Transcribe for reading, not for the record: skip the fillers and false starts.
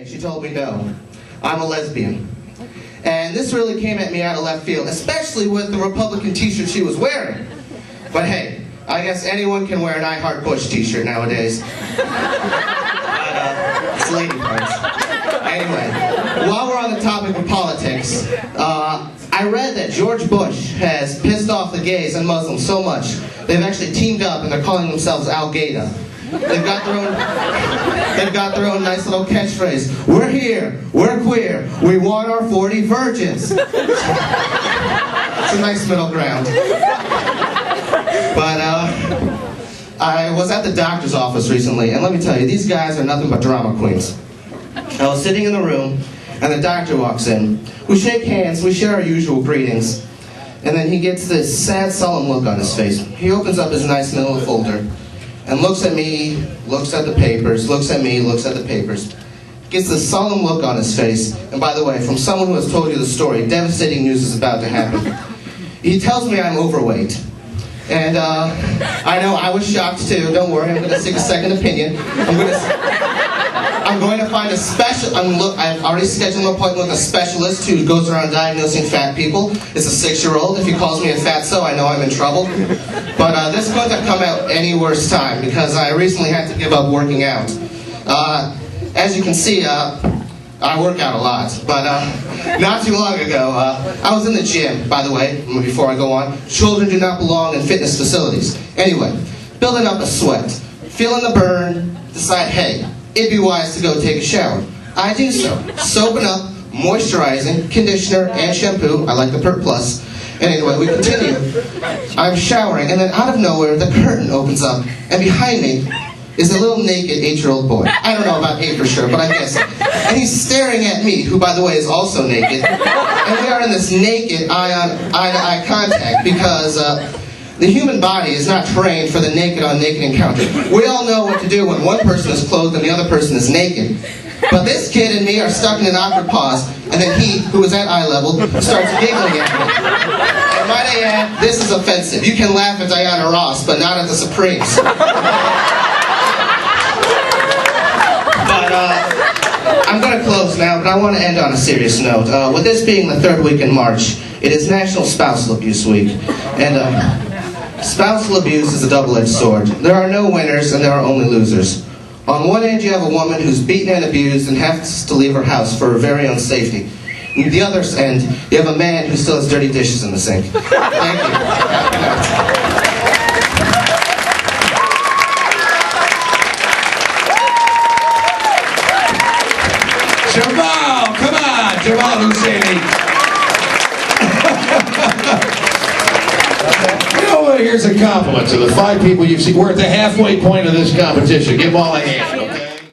She told me no, I'm a lesbian. And this really came at me out of left field, especially with the Republican t-shirt she was wearing. But hey, I guess anyone can wear an I Heart Bush t-shirt nowadays. It's lady parts. Anyway, while we're on the topic of politics, I read that George Bush has pissed off the gays and Muslims so much, they've actually teamed up and they're calling themselves Al-Qaeda. They've got their own nice little catchphrase. We're here, we're queer, we want our 40 virgins. It's a nice middle ground. But I was at the doctor's office recently, and let me tell you, these guys are nothing but drama queens. I was sitting in the room, and the doctor walks in. We shake hands, we share our usual greetings, and then he gets this sad, solemn look on his face. He opens up his nice little folder, and looks at me, looks at the papers, looks at me, looks at the papers. Gets this solemn look on his face, and by the way, from someone who has told you the story, devastating news is about to happen. He tells me I'm overweight. And I know, I was shocked too. Don't worry, I'm going to seek a second opinion. I'm going to find a I've already scheduled an appointment with a specialist who goes around diagnosing fat people. It's a 6-year-old. If he calls me a fatso, I know I'm in trouble. But this couldn't have come out any worse time because I recently had to give up working out. As you can see, I work out a lot, but not too long ago, I was in the gym, by the way, before I go on. Children do not belong in fitness facilities. Anyway, building up a sweat, feeling the burn, decide, hey, it'd be wise to go take a shower. I do so. Soaping up, moisturizing, conditioner, and shampoo. I like the Pert Plus. And anyway, we continue. I'm showering, and then out of nowhere, the curtain opens up, and behind me is a little naked 8-year-old boy. I don't know about 8 for sure, but I guess. And he's staring at me, who, by the way, is also naked. And we are in this naked eye-to-eye contact because the human body is not trained for the naked-on-naked encounter. We all know what to do when one person is clothed and the other person is naked. But this kid and me are stuck in an awkward pause, and then he, who is at eye level, starts giggling at me. And might I add, this is offensive. You can laugh at Diana Ross, but not at the Supremes. I'm going to close now, but I want to end on a serious note. With this being the 3rd week in March, it is National Spousal Abuse Week. And spousal abuse is a double-edged sword. There are no winners and there are only losers. On one end, you have a woman who's beaten and abused and has to leave her house for her very own safety. On the other end, you have a man who still has dirty dishes in the sink. Thank you. Jamal, come on, Jamal Husseini. You know what? Here's a compliment to the 5 people you've seen. We're at the halfway point of this competition. Give them all a hand.